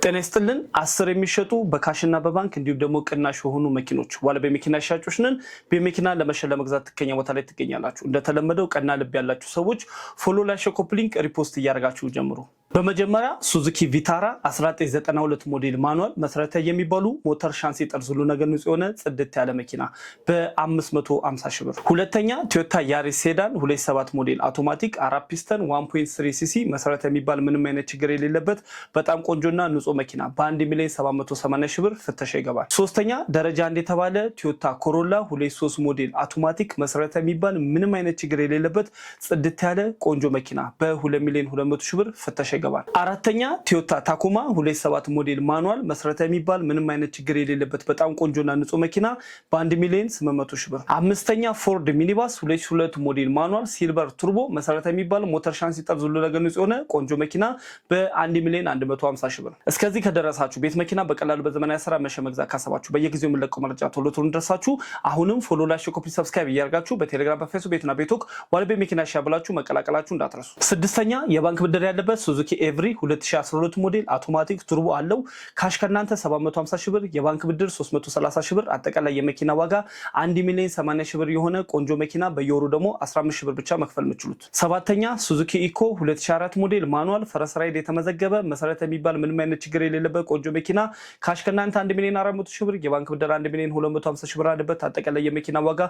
ጤና ይስጥልን 10 የሚሸጡ በካሽና በባንክ እንዲሁም ደግሞ ቅናሽ የሆኑ መኪኖች ዋለ በመኪና ሻጮች ነን። በመኪና ለመግዛት ትከኛ ቦታ ላይ ትገኛላችሁ። እንደተለመደው ቀና ልብ ያላችሁ ሰዎች ፎሎ ላይ ሾኮፕሊንክ ሪፖስት እያደረጋችሁ ጀምሩ። በመጀመሪያ ሱዙኪ ቪታራ 1992 ሞዴል ማኑዋል መሰረታዊ የሚባሉ ሞተር ሻንሲ ጠርዝ ሁሉ ነገር ንጹህ የሆነ ጽድት ያለ መኪና በ550 ሺህ ብር። ሁለተኛ ቶዮታ ያሪስ ሴዳን 27 ሞዴል አውቶማቲክ 4 ፒስተን 1.3 ሲሲ መሰረታዊ የሚባል ምንም አይነት ችግር የሌለበት በጣም ቆንጆና ንጹህ መኪና በ1,780,000 ሺህ ብር ፍተሻ ይገባል። ሶስተኛ ደረጃ አንድ የተባለ ቶዮታ ኮሮላ 23 ሞዴል አውቶማቲክ መሰረታዊ የሚባል ምንም አይነት ችግር የሌለበት ጽድት ያለ ቆንጆ መኪና በ2,200,000 ሺህ ብር ፍተሻ ይገባል። አራተኛ ቶዮታ ታኮማ 27 ሞዴል ማኑዋል መሰረታዊ የሚባል ምንም አይነት ችግር የሌለበት በጣም ቆንጆና ንጹህ መኪና በ1,800,000 ሺህ ብር። አምስተኛ ፎርድ ሚኒባስ 22 ሞዴል ማኑዋል ሲልቨር ቱርቦ መሰረታዊ የሚባል ሞተር ሻንሲ ጠርዝ ሁሉ ነገር ንጹህ የሆነ ቆንጆ መኪና በ1,150,000 ሺህ ብር። እስከዚህ ከደረሳችሁ ቤት መኪና በቀላሉ በዘመናዊ ስራ መግዛት ካሰባችሁ በየጊዜው የምንለቀው መረጃ ቶሎ እንደርሳችሁ አሁንም ፎሎ ላይ ኮፒ ሰብስክራይብ እያደረጋችሁ በቴሌግራም በፌስቡክ ቤትና ቤቶክ ዋለ በመኪና ሻብላችሁ መቀላቀላችሁ እንዳትረሱ። ስድስተኛ የባንክ ብድር ያለበት ሱዙኪ ኤቭሪ 2012 ሞዴል አውቶማቲክ ቱርቦ አለው። ካሽ ከናንተ 750 ሺህ ብር፣ የባንክ ብድር 330 ሺህ ብር፣ አጠቃላይ የመኪና ዋጋ 1,080,000 ሺህ ብር የሆነ ቆንጆ መኪና በየወሩ ደግሞ 15 ሺህ ብር ብቻ መክፈል የምትችሉት። ሰባተኛ ሱዙኪ ኢኮ 2004 ሞዴል ማኑዋል ፈረስ ራይድ የተመዘገበ መሰረተ የሚባል ምንም አይነት ችግር የሌለበት ቆንጆ መኪና ካሽ ከናንተ 1,400,000 ሺህ ብር፣ የባንክ ብድር 1,250,000 ሺህ ብር አለበት። አጠቃላይ የመኪና ዋጋ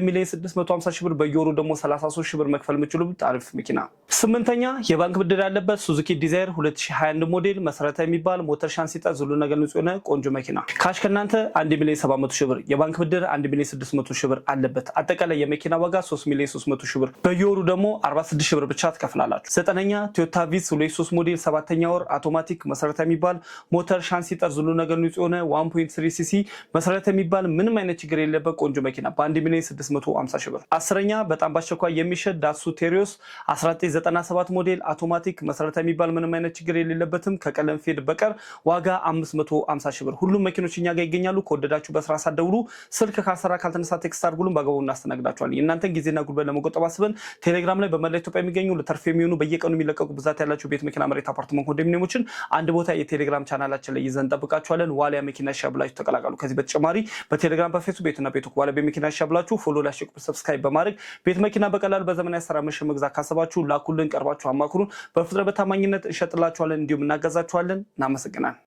2,650,000 ሺህ ብር በየወሩ ደግሞ 33 ሺህ ብር መክፈል የምትችሉት አሪፍ መኪና። ስምንተኛ የባንክ ብድር ያለበት ሱዙኪ ዲዛይር 2021 ሞዴል መሰረታዊ የሚባል ሞተር ሻንሲ ጠርዝ ሁሉ ነገር ንጹህ የሆነ ቆንጆ መኪና ካሽ ከናንተ 1,700,000 ሺህ ብር፣ የባንክ ብድር 1,600,000 ሺህ ብር አለበት። አጠቃላይ የመኪና ዋጋ 3,300,000 ሺህ ብር በየወሩ ደግሞ 46 ሺህ ብር ብቻ ትከፍላላችሁ። ዘጠነኛ ቶዮታ ቪትስ 23 ሞዴል 7ኛ ወር አውቶማቲክ መሰረታዊ የሚባል ሞተር ሻንሲ ጠርዝ ሁሉ ነገር ንጹህ የሆነ 1.3 ሲሲ መሰረታዊ የሚባል ምንም አይነት ችግር የሌለበት ቆንጆ መኪና በ1,650,000 ሺህ ብር። አስረኛ በጣም በአስቸኳይ የሚሸጥ ዳሱ ቴሪዮስ 1997 ሞዴል አውቶማቲክ መሰረታዊ የሚባል ምንም አይነት ችግር የሌለበትም ከቀለም ፌድ በቀር ዋጋ 550 ሺህ ብር። ሁሉም መኪኖች እኛ ጋር ይገኛሉ። ከወደዳችሁ በስራ ሳትደውሉ ስልክ ካሰራ ካልተነሳ ቴክስት አድርጉልን፣ በአግባቡ እናስተናግዳችኋለን። የእናንተን ጊዜና ጉልበት ለመቆጠብ አስበን ቴሌግራም ላይ በመላ ኢትዮጵያ የሚገኙ ለተርፍ የሚሆኑ በየቀኑ የሚለቀቁ ብዛት ያላቸው ቤት መኪና፣ መሬት፣ አፓርትመንት፣ ኮንዶሚኒየሞችን አንድ ቦታ የቴሌግራም ቻናላችን ላይ ይዘን እንጠብቃችኋለን። ዋሊያ መኪና ሻብላችሁ ተቀላቀሉ። ከዚህ በተጨማሪ በቴሌግራም በፌስቡክ ቤትና ቤቱ ዋሊያ በመኪና ሻብላችሁ ፎሎ ላይ ሰብስክራይብ በማድረግ ቤት መኪና በቀላሉ በዘመናዊ ስራ መግዛት ካሰባችሁ ላኩልን፣ ቀርባችሁ አማክሩን። በፍጥነት በታማኝነት እንሸጥላችኋለን እንዲሁም እናገዛችኋለን። እናመሰግናለን።